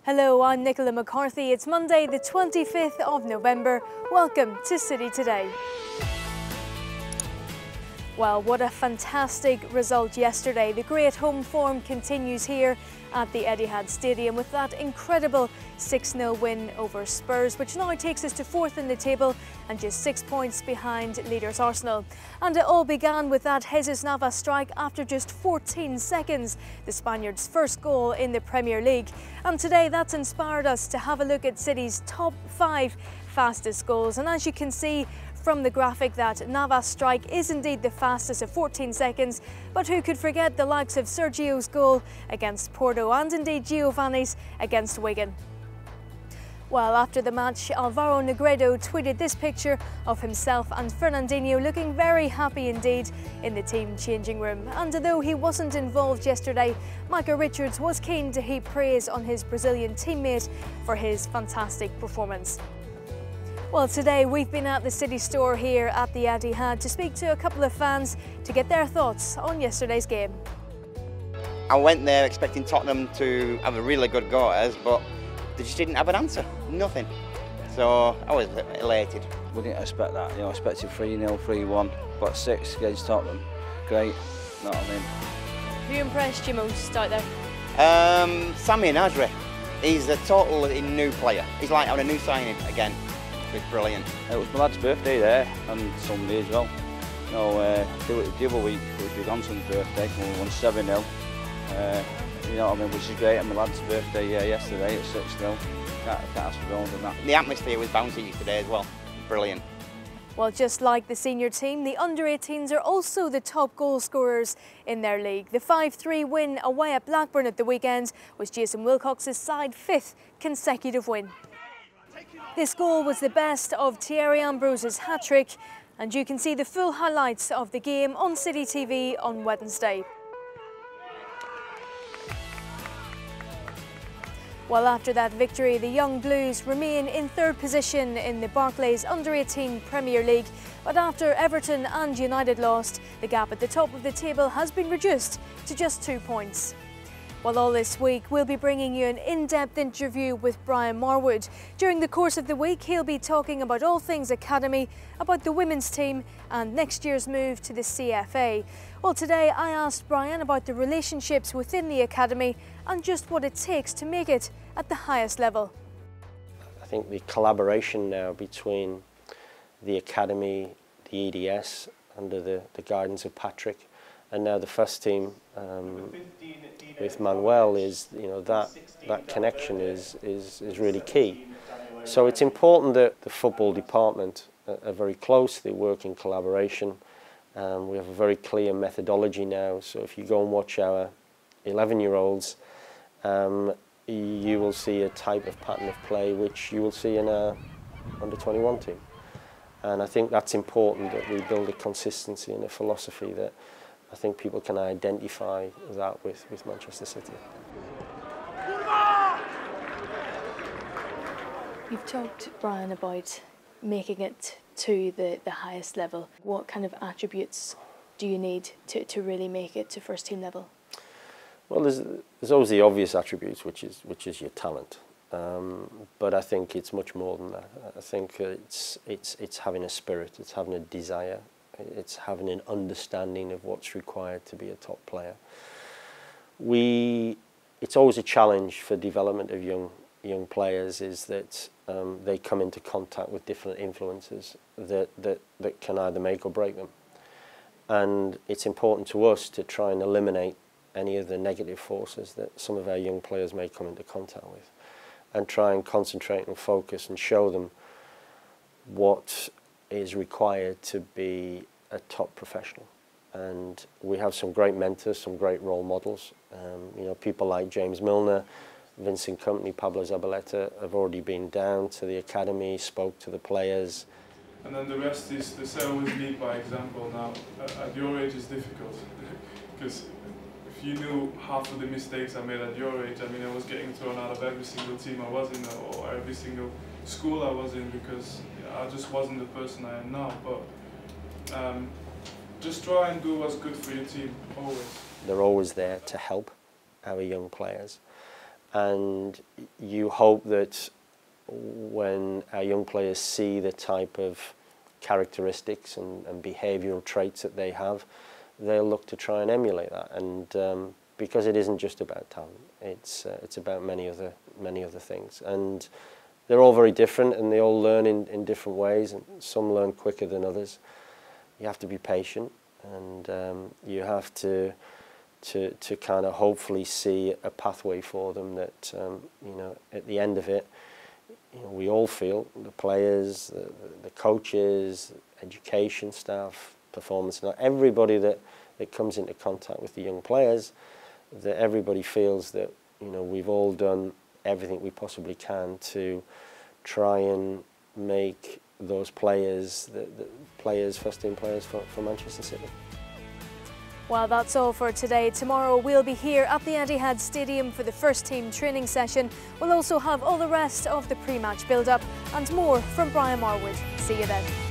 Hello, I'm Nicola McCarthy. It's Monday, the 25th of November. Welcome to City Today. Well, what a fantastic result yesterday. The great home form continues here at the Etihad Stadium with that incredible 6-0 win over Spurs, which now takes us to 4th in the table and just 6 points behind leaders Arsenal. And it all began with that Jesus Navas strike after just 14 seconds, the Spaniards' first goal in the Premier League. And today that's inspired us to have a look at City's top 5 fastest goals. And as you can see from the graphic, that Navas strike is indeed the fastest at 14 seconds, but who could forget the likes of Sergio's goal against Porto and indeed Giovanni's against Wigan. Well, after the match, Alvaro Negredo tweeted this picture of himself and Fernandinho looking very happy indeed in the team changing room. And although he wasn't involved yesterday, Michael Richards was keen to heap praise on his Brazilian teammate for his fantastic performance. Well, today we've been at the City store here at the Etihad to speak to a couple of fans to get their thoughts on yesterday's game. I went there expecting Tottenham to have a really good go at us, but they just didn't have an answer, nothing. So I was elated. We didn't expect that, I expected 3-0, 3-1, but 6 against Tottenham, great, know what I mean. Who impressed you most out there? Sammy Nasri, he's a totally new player. He's like having a new signing again. It's brilliant. It was my lad's birthday there, and Sunday as well. The other week it was Johnson's birthday when we won 7-0. You know what I mean, which is great. And my lad's birthday yesterday at 6-0. Can't ask for more than that. The atmosphere was bouncy today as well. Brilliant. Well, just like the senior team, the under-18s are also the top goal scorers in their league. The 5-3 win away at Blackburn at the weekend was Jason Wilcox's side 5th consecutive win. This goal was the best of Thierry Ambrose's hat-trick, and you can see the full highlights of the game on City TV on Wednesday. Well, after that victory, the Young Blues remain in 3rd position in the Barclays Under-18 Premier League, but after Everton and United lost, the gap at the top of the table has been reduced to just 2 points. Well, all this week we'll be bringing you an in-depth interview with Brian Marwood. During the course of the week he'll be talking about all things academy, about the women's team and next year's move to the CFA. Well, today I asked Brian about the relationships within the academy and just what it takes to make it at the highest level. I think the collaboration now between the academy, the EDS under the guidance of Patrick, and now the first team with Manuel is, that connection is really key. So it's important that the football department are very close, they work in collaboration. We have a very clear methodology now, so if you go and watch our 11-year-olds, you will see a type of pattern of play which you will see in our under-21 team. And I think that's important, that we build a consistency and a philosophy that I think people can identify that with Manchester City. You've talked, Brian, about making it to the highest level. What kind of attributes do you need to really make it to first team level? Well, there's always the obvious attributes, which is your talent. But I think it's much more than that. I think it's having a spirit, it's having a desire. It's having an understanding of what's required to be a top player. It's always a challenge for development of young players is that they come into contact with different influences that can either make or break them. And it's important to us to try and eliminate any of the negative forces that some of our young players may come into contact with, and try and concentrate and focus and show them what is required to be a top professional. And we have some great mentors, some great role models. People like James Milner, Vincent Kompany, Pablo Zabaleta have already been down to the academy, spoke to the players. And then the rest is, they say always lead by example. Now, at your age it's difficult, because if you knew half of the mistakes I made at your age, I was getting thrown out of every single team I was in, or every single school I was in, because I just wasn't the person I am now. But just try and do what's good for your team, always. They're always there to help our young players. and you hope that when our young players see the type of characteristics and behavioural traits that they have, they'll look to try and emulate that. And because it isn't just about talent, it's about many other things. And they're all very different, and they all learn in different ways, and some learn quicker than others. You have to be patient, and you have to kind of hopefully see a pathway for them that, you know, at the end of it, you know, we all feel, the players, the coaches, education staff, performance, everybody that comes into contact with the young players, that everybody feels that, you know, we've all done everything we possibly can to try and make those players, the players, first-team players for Manchester City. Well, that's all for today. Tomorrow we'll be here at the Etihad Stadium for the first-team training session. We'll also have all the rest of the pre-match build-up and more from Brian Marwood. See you then.